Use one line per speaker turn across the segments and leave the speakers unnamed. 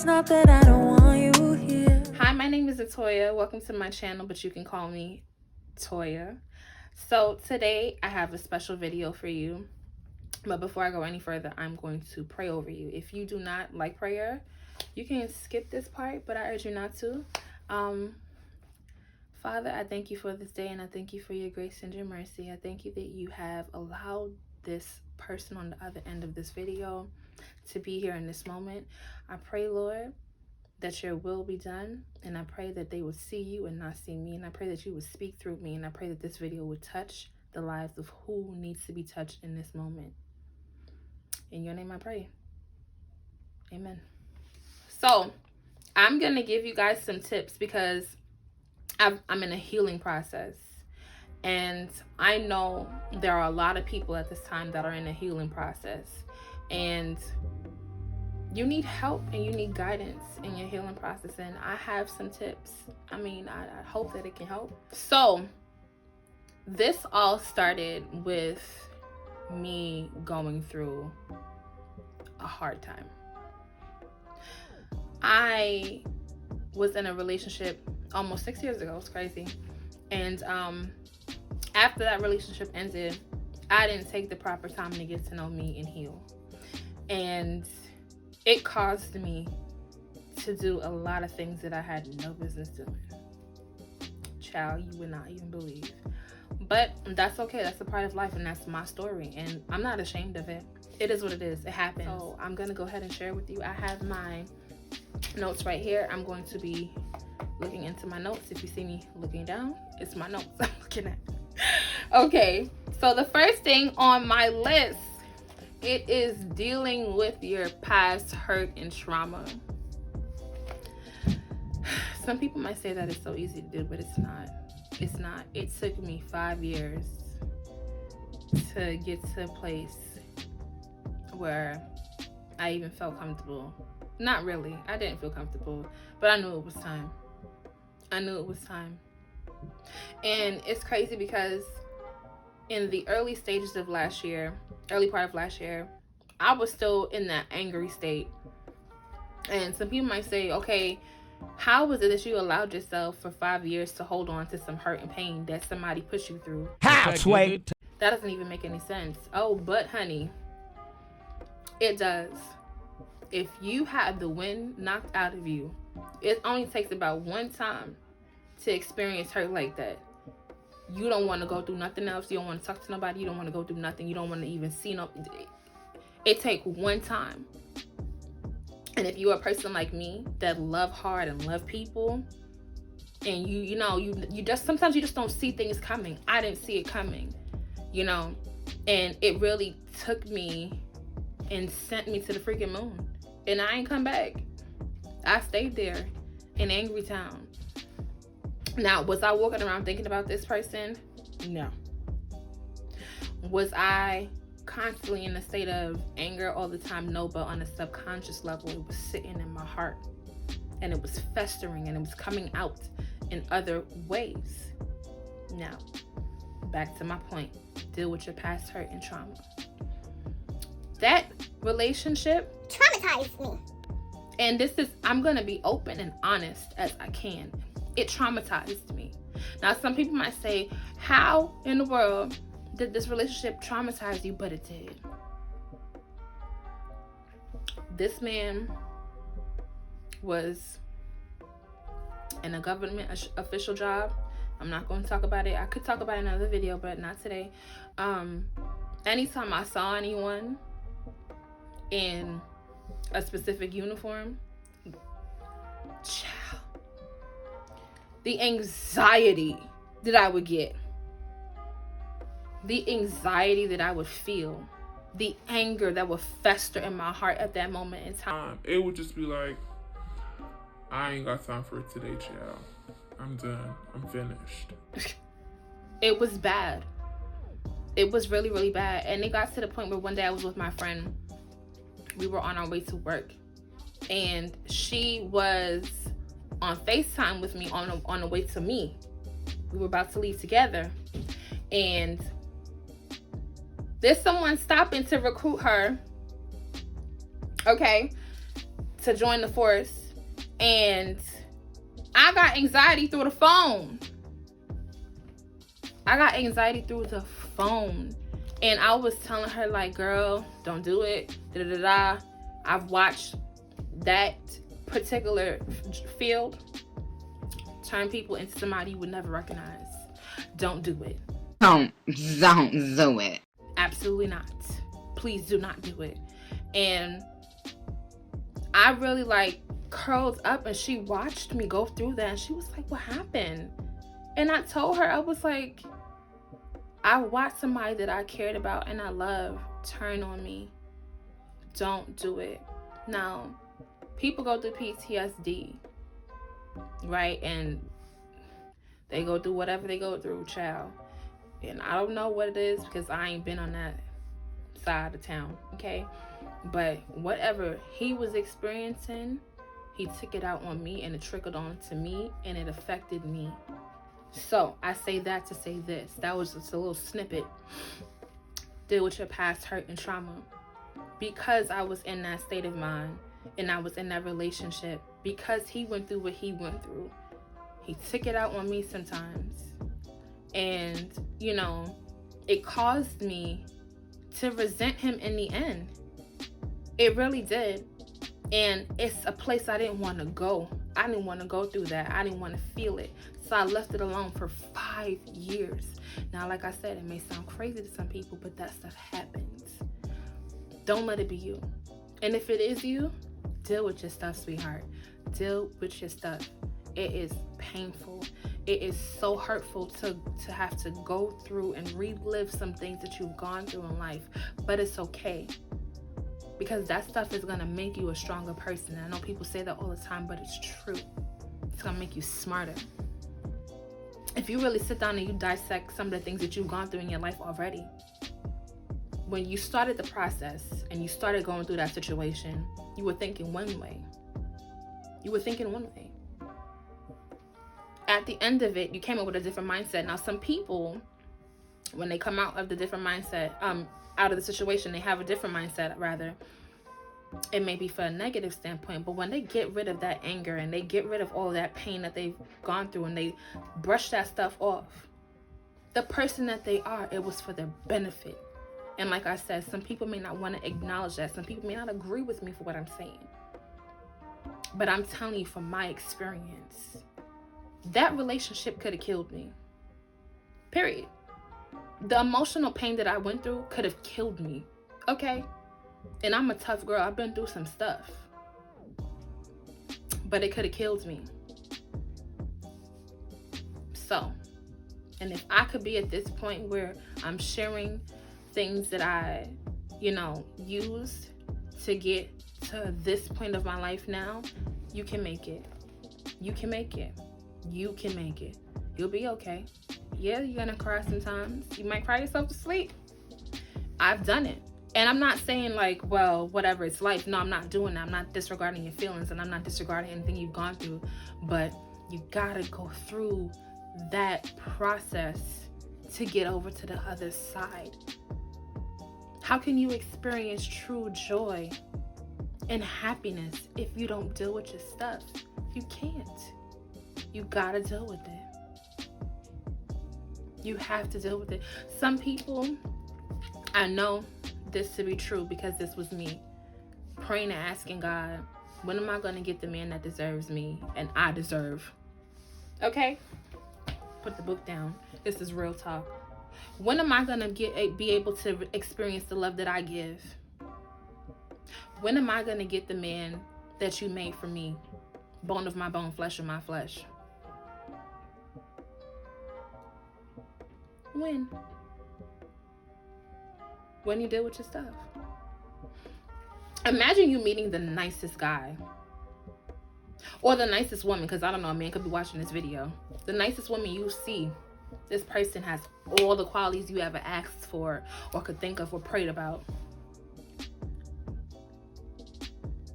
not that I don't want you here.
Hi, my name is Toya. Welcome to my channel, but you can call me Toya. So today I have a special video for you. But before I go any further, I'm going to pray over you. If you do not like prayer, you can skip this part, but I urge you not to. Father, I thank you for this day, and I thank you for your grace and your mercy. I thank you that you have allowed this person on the other end of this video to be here in this moment. I pray, Lord, that your will be done, and I pray that they would see you and not see me, and I pray that you would speak through me, and I pray that this video would touch the lives of who needs to be touched in this moment. In your name I pray. Amen. So I'm gonna give you guys some tips because I'm in a healing process, and I know there are a lot of people at this time that are in a healing process, and you need help and you need guidance in your healing process, and I have some tips. I hope that it can help. So this all started with me going through a hard time. I was in a relationship almost 6 years ago. It's crazy. And after that relationship ended, I didn't take the proper time to get to know me and heal. And it caused me to do a lot of things that I had no business doing. Child, you would not even believe. But that's okay. That's a part of life, and that's my story. And I'm not ashamed of it. It is what it is. It happens. So I'm going to go ahead and share with you. I have my notes right here. I'm going to be looking into my notes. If you see me looking down, it's my notes I'm looking at. Okay, so the first thing on my list, it is dealing with your past hurt and trauma. Some people might say that it's so easy to do, but it's not. It's not. It took me 5 years to get to a place where I even felt comfortable. Not really. I didn't feel comfortable, but I knew it was time. I knew it was time. And it's crazy because in the early stages of last year, early part of last year, I was still in that angry state. And some people might say, okay, how was it that you allowed yourself for 5 years to hold on to some hurt and pain that somebody put you through?
How, Sway?
That doesn't even make any sense. Oh, but honey, it does. If you had the wind knocked out of you, it only takes about one time to experience hurt like that. You don't want to go through nothing else. You don't want to talk to nobody. You don't want to go through nothing. You don't want to even see no. It takes one time. And if you're a person like me that love hard and love people, and you just sometimes you just don't see things coming. I didn't see it coming, and it really took me and sent me to the freaking moon. And I ain't come back. I stayed there in Angry Town. Now, was I walking around thinking about this person? No. Was I constantly in a state of anger all the time? No, but on a subconscious level, it was sitting in my heart. And it was festering, and it was coming out in other ways. Now, back to my point. Deal with your past hurt and trauma. That relationship
traumatized me.
And I'm going to be open and honest as I can. It traumatized me. Now, some people might say, how in the world did this relationship traumatize you? But it did. This man was in a government official job. I'm not going to talk about it. I could talk about it in another video, but not today. Anytime I saw anyone in a specific uniform, child, the anxiety that I would get, the anxiety that I would feel, the anger that would fester in my heart at that moment in time.
It would just be like, I ain't got time for it today, child. I'm done. I'm finished.
It was bad. It was really, really bad. And it got to the point where one day I was with my friend. We were on our way to work, and she was on FaceTime with me on the way to me. We were about to leave together, and there's someone stopping to recruit her, okay, to join the force, and I got anxiety through the phone. And I was telling her, like, girl, don't do it. I've watched that particular field turn people into somebody you would never recognize. Don't do it.
Don't do it.
Absolutely not. Please do not do it. And I really like curled up, and she watched me go through that, and she was like, what happened? And I told her, I was like, I watched somebody that I cared about and I love turn on me. Don't do it. Now, people go through PTSD, right? And they go through whatever they go through, child. And I don't know what it is because I ain't been on that side of town, okay? But whatever he was experiencing, he took it out on me, and it trickled on to me, and it affected me. So I say that to say this. That was just a little snippet. Deal with your past hurt and trauma. Because I was in that state of mind, and I was in that relationship, because he went through what he went through, he took it out on me sometimes. And, you know, it caused me to resent him in the end. It really did. And it's a place I didn't want to go. I didn't want to go through that. I didn't want to feel it. So I left it alone for 5 years. Now, like I said, it may sound crazy to some people, but that stuff happens. Don't let it be you. And if it is you, deal with your stuff, sweetheart. Deal with your stuff. It is painful. It is so hurtful to have to go through and relive some things that you've gone through in life. But it's okay. Because that stuff is going to make you a stronger person. I know people say that all the time, but it's true. It's going to make you smarter. If you really sit down and you dissect some of the things that you've gone through in your life already, when you started the process and you started going through that situation, you were thinking one way. At the end of it, you came up with a different mindset. Now, some people, when they come out of the different mindset, out of the situation, they have a different mindset, rather. It may be for a negative standpoint, but when they get rid of that anger and they get rid of all that pain that they've gone through and they brush that stuff off, the person that they are, it was for their benefit. And like I said, some people may not want to acknowledge that. Some people may not agree with me for what I'm saying. But I'm telling you from my experience, that relationship could have killed me. Period. The emotional pain that I went through could have killed me. Okay? And I'm a tough girl. I've been through some stuff. But it could have killed me. So, and if I could be at this point where I'm sharing things that I, used to get to this point of my life now, you can make it. You can make it. You can make it. You'll be okay. Yeah, you're gonna cry sometimes. You might cry yourself to sleep. I've done it. And I'm not saying like, well, whatever, it's life. No, I'm not doing that. I'm not disregarding your feelings, and I'm not disregarding anything you've gone through. But you gotta go through that process to get over to the other side. How can you experience true joy and happiness if you don't deal with your stuff? You can't. You gotta deal with it. You have to deal with it. Some people, I know this to be true because this was me, praying and asking God, when am I going to get the man that deserves me and I deserve? Okay? Put the book down. This is real talk. When am I going to be able to experience the love that I give? When am I going to get the man that you made for me? Bone of my bone, flesh of my flesh. When you deal with your stuff. Imagine you meeting the nicest guy. Or the nicest woman, because I don't know, a man could be watching this video. The nicest woman you see. This person has all the qualities you ever asked for or could think of or prayed about.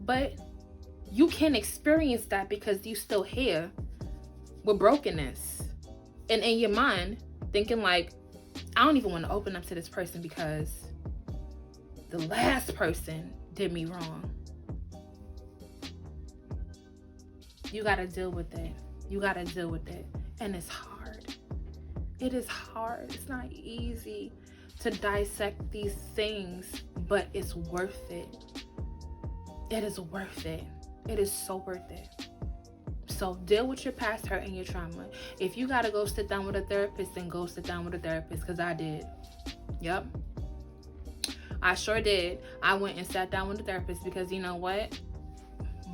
But you can't experience that because you still here with brokenness. And in your mind, thinking like, I don't even want to open up to this person because the last person did me wrong. You got to deal with it. You got to deal with it. And it's hard. It is hard. It's not easy to dissect these things, but it's worth it. It is worth it. It is so worth it. So deal with your past hurt and your trauma. If you got to go sit down with a therapist, then go sit down with a therapist, because I did. Yep. I sure did. I went and sat down with a therapist because you know what?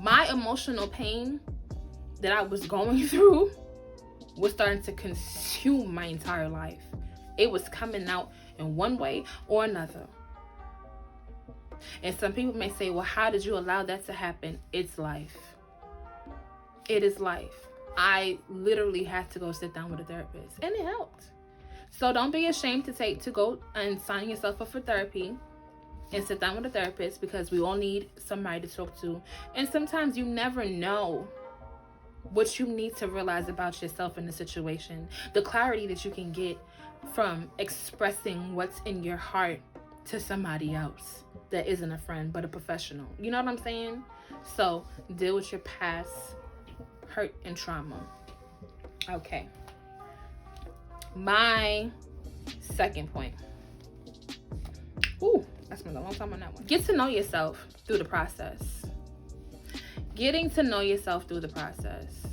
My emotional pain that I was going through was starting to consume my entire life. It was coming out in one way or another. And some people may say, well, how did you allow that to happen? It's life. It is life. I literally had to go sit down with a therapist, and it helped. So don't be ashamed to go and sign yourself up for therapy and sit down with a therapist, because we all need somebody to talk to. And sometimes you never know what you need to realize about yourself in the situation. The clarity that you can get from expressing what's in your heart to somebody else that isn't a friend but a professional. You know what I'm saying? So deal with your past hurt and trauma. Okay. My second point. Ooh, I spent a long time on that one. Get to know yourself through the process. Getting to know yourself through the process.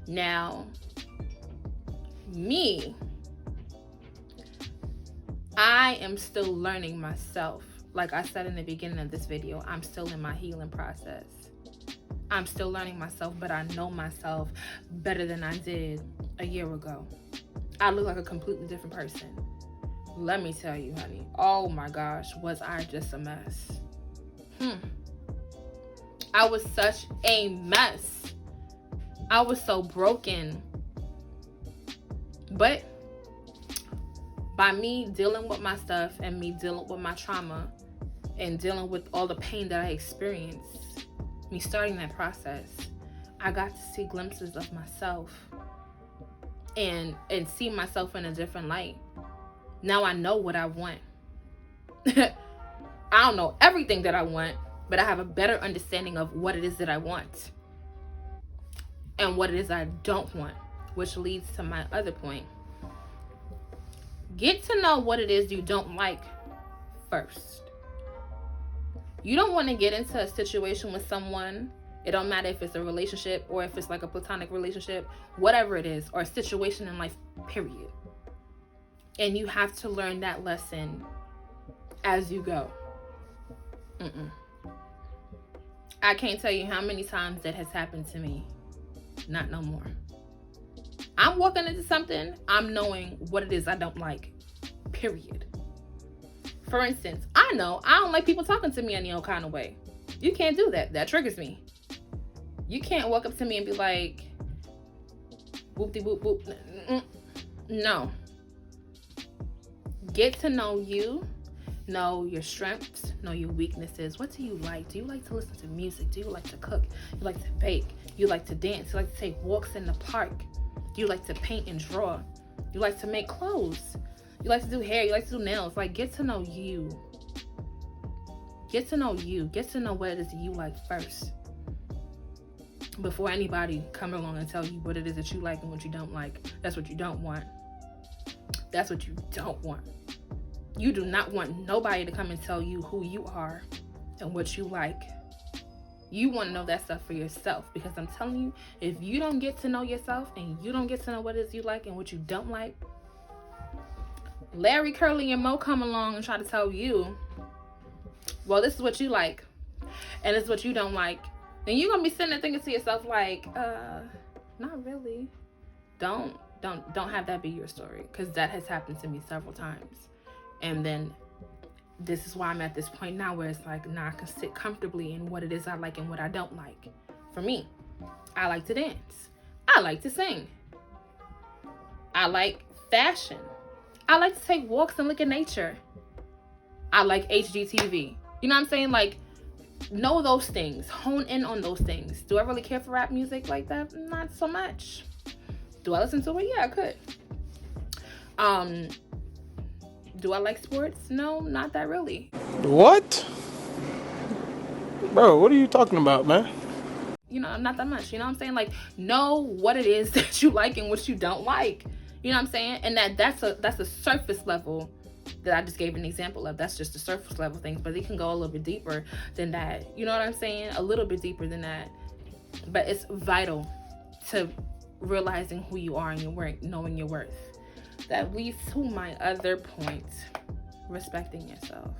Now, me, I am still learning myself. Like I said in the beginning of this video, I'm still in my healing process. I'm still learning myself, but I know myself better than I did a year ago. I look like a completely different person. Let me tell you, honey. Oh my gosh, was I just a mess? I was such a mess. I was so broken. But by me dealing with my stuff and me dealing with my trauma and dealing with all the pain that I experienced, me starting that process, I got to see glimpses of myself and see myself in a different light. Now I know what I want. I don't know everything that I want, but I have a better understanding of what it is that I want and what it is I don't want, which leads to my other point. Get to know what it is you don't like first. You don't want to get into a situation with someone. It don't matter if it's a relationship or if it's like a platonic relationship, whatever it is, or a situation in life, period. And you have to learn that lesson as you go. I can't tell you how many times that has happened to me. Not no more. I'm walking into something, I'm knowing what it is I don't like, period. For instance, I know I don't like people talking to me any old kind of way. You can't do that. That triggers me. You can't walk up to me and be like, whoop-de-whoop-whoop. No. Get to know you. Know your strengths, know your weaknesses. What do you like? Do you like to listen to music? Do you like to cook? You like to bake? You like to dance? You like to take walks in the park? Do you like to paint and draw? You like to make clothes? You like to do hair? You like to do nails? Like, get to know you. Get to know you. Get to know what it is that you like first, before anybody come along and tell you what it is that you like and what you don't like. That's what you don't want. That's what you don't want. You do not want nobody to come and tell you who you are and what you like. You want to know that stuff for yourself, because I'm telling you, if you don't get to know yourself and you don't get to know what it is you like and what you don't like, Larry, Curly, and Mo come along and try to tell you, well, this is what you like and this is what you don't like. Then you're going to be sitting there thinking to yourself like, not really. Don't have that be your story, because that has happened to me several times. And then this is why I'm at this point now where it's like, now I can sit comfortably in what it is I like and what I don't like. For me, I like to dance. I like to sing. I like fashion. I like to take walks and look at nature. I like HGTV. You know what I'm saying? Like, know those things. Hone in on those things. Do I really care for rap music like that? Not so much. Do I listen to it? Yeah, I could. Do I like sports? No, not that really.
What? Bro, what are you talking about, man?
not that much. You know what I'm saying? Like, know what it is that you like and what you don't like. You know what I'm saying? And that's a surface level that I just gave an example of. That's just the surface level things, but it can go a little bit deeper than that. You know what I'm saying? A little bit deeper than that. But it's vital to realizing who you are and your worth, knowing your worth. That leads to my other point, respecting yourself.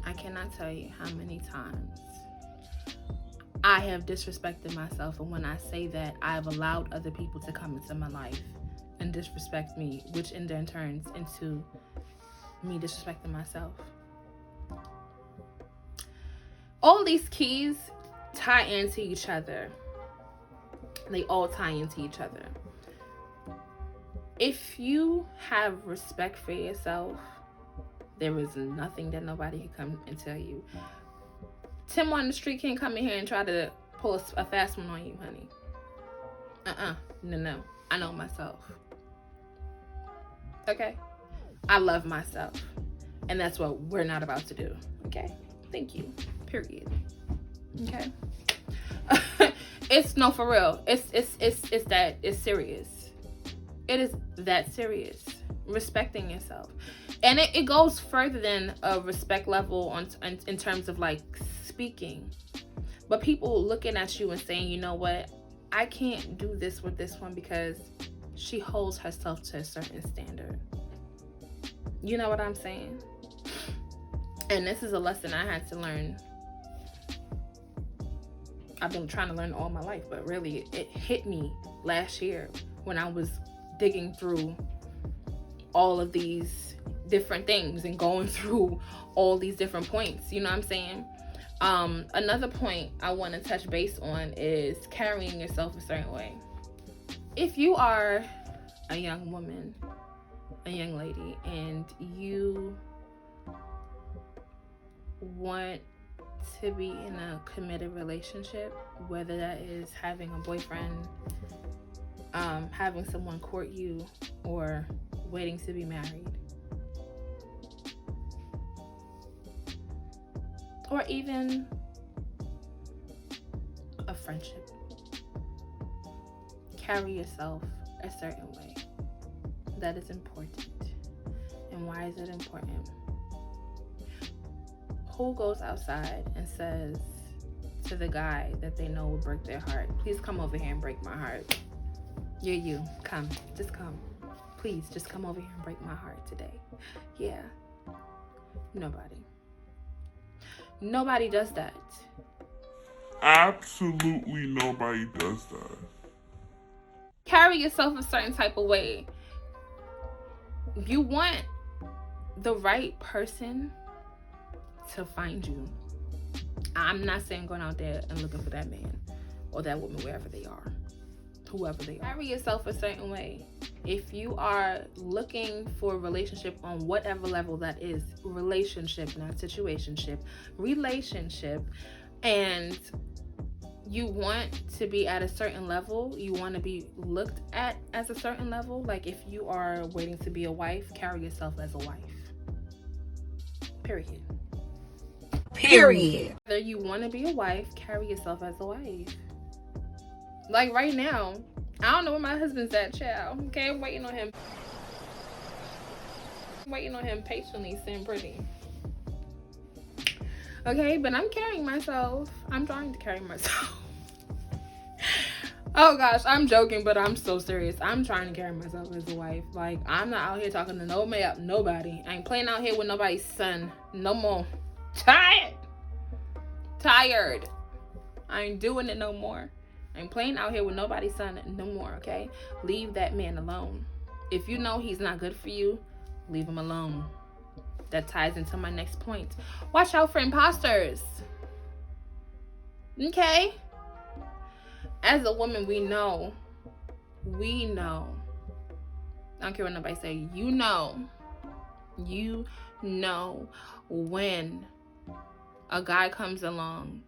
I cannot tell you how many times I have disrespected myself, and when I say that, I've allowed other people to come into my life and disrespect me, which in turn turns into me disrespecting myself. All these keys tie into each other. They all tie into each other. If you have respect for yourself, there is nothing that nobody can come and tell you. Tim on the street can't come in here and try to pull a fast one on you, honey. No. I know myself. Okay? I love myself. And that's what we're not about to do. Okay? Thank you. Period. Okay? It's no, for real. It's serious. It is that serious. Respecting yourself. And it goes further than a respect level in terms of like speaking. But people looking at you and saying, you know what? I can't do this with this one because she holds herself to a certain standard. You know what I'm saying? And this is a lesson I had to learn. I've been trying to learn all my life, but really it hit me last year when I was digging through all of these different things and going through all these different points. You know what I'm saying? Another point I want to touch base on is carrying yourself a certain way. If you are a young woman, a young lady, and you want to be in a committed relationship, whether that is having a boyfriend, having someone court you, or waiting to be married, or even a friendship, carry yourself a certain way. That is important. And why is it important? Who goes outside and says to the guy that they know will break their heart, please come over here and break my heart? Yeah, you. Come. Just come. Please, just come over here and break my heart today. Yeah. Nobody. Nobody does that.
Absolutely nobody does that.
Carry yourself a certain type of way. You want the right person to find you. I'm not saying going out there and looking for that man or that woman, wherever they are, whoever they are. Carry yourself a certain way. If you are looking for a relationship on whatever level that is, relationship, not situationship, relationship, and you want to be at a certain level, you want to be looked at as a certain level, like if you are waiting to be a wife, carry yourself as a wife. Period. Whether you want to be a wife, carry yourself as a wife. Like right now, I don't know where my husband's at, child. Okay, I'm waiting on him. Patiently, sitting pretty. Okay, but I'm carrying myself. I'm trying to carry myself. Oh gosh, I'm joking, but I'm so serious. I'm trying to carry myself as a wife. Like, I'm not out here talking to nobody. I ain't playing out here with nobody's son no more. Tired. I ain't doing it no more. I ain't playing out here with nobody's son no more, okay? Leave that man alone. If you know he's not good for you, leave him alone. That ties into my next point. Watch out for imposters. Okay? As a woman, we know. I don't care what nobody say. You know when a guy comes along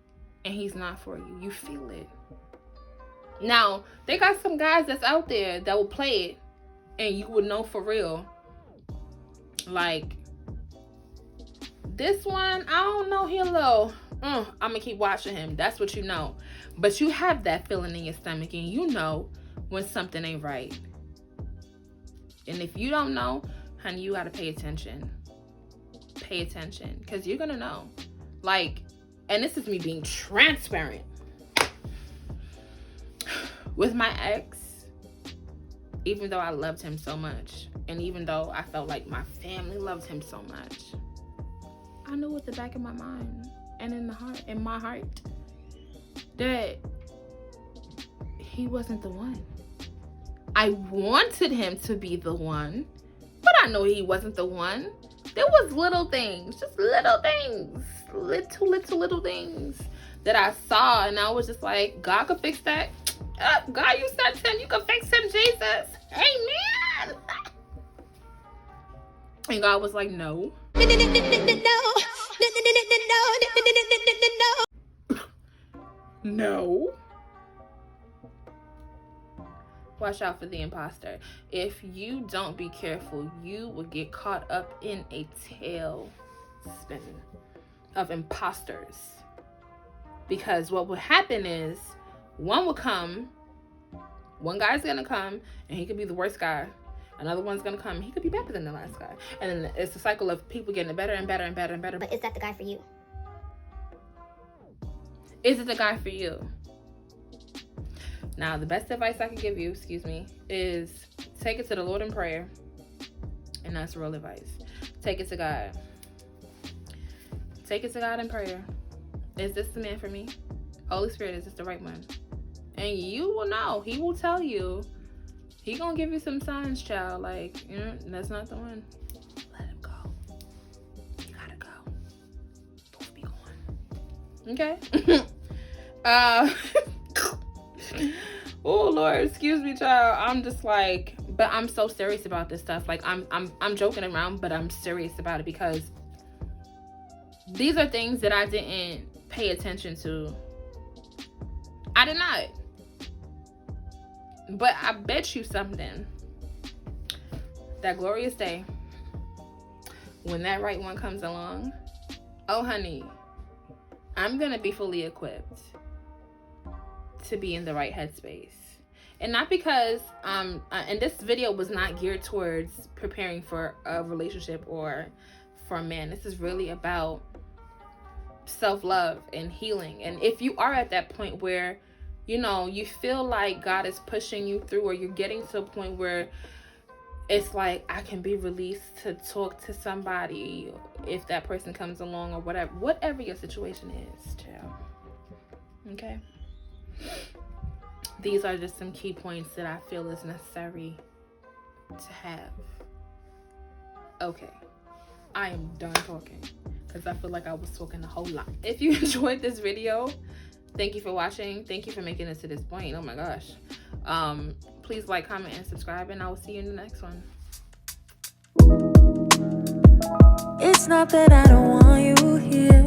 and he's not for you. You feel it. Now, they got some guys that's out there that will play it and you would know for real. Like, this one, I don't know, he a little I'm gonna keep watching him. That's what you know. But you have that feeling in your stomach, and you know when something ain't right. And if you don't know, honey, you gotta pay attention. Pay attention, because you're gonna know. Like, and this is me being transparent. With my ex, even though I loved him so much, and even though I felt like my family loved him so much, I knew at the back of my mind and in my heart, that he wasn't the one. I wanted him to be the one, but I know he wasn't the one. There was little things, just little things, little things that I saw, and I was just like, God could fix that. God, you sent him. You can fix him, Jesus. Amen. And God was like, no. No. Watch out for the imposter. If you don't be careful, you will get caught up in a tailspin of imposters. Because what will happen is, one will come, one guy's gonna come, and he could be the worst guy. Another one's gonna come, he could be better than the last guy. And then it's a cycle of people getting better and better and better and better.
But is that the guy for you?
Is it the guy for you? Now, the best advice I can give you, is take it to the Lord in prayer. And that's real advice. Take it to God. Take it to God in prayer. Is this the man for me? Holy Spirit, is this the right one? And you will know. He will tell you. He gonna give you some signs, child. Like, that's not the one. Let him go. You gotta go. Don't be going. Okay? Oh Lord, excuse me, child. I'm just like, but I'm so serious about this stuff. Like, I'm joking around, but I'm serious about it, because these are things that I didn't pay attention to. I did not. But I bet you something. That glorious day, when that right one comes along, oh honey, I'm gonna be fully equipped to be in the right headspace. And not because and this video was not geared towards preparing for a relationship or for a man. This is really about self-love and healing. And if you are at that point where you feel like God is pushing you through, or you're getting to a point where it's like, I can be released to talk to somebody if that person comes along, or whatever your situation is, child. Okay? These are just some key points that I feel is necessary to have. Okay. I am done talking, because I feel like I was talking a whole lot. If you enjoyed this video, thank you for watching. Thank you for making it to this point. Oh my gosh. Please like, comment, and subscribe, and I will see you in the next one.
It's not that I don't want you here.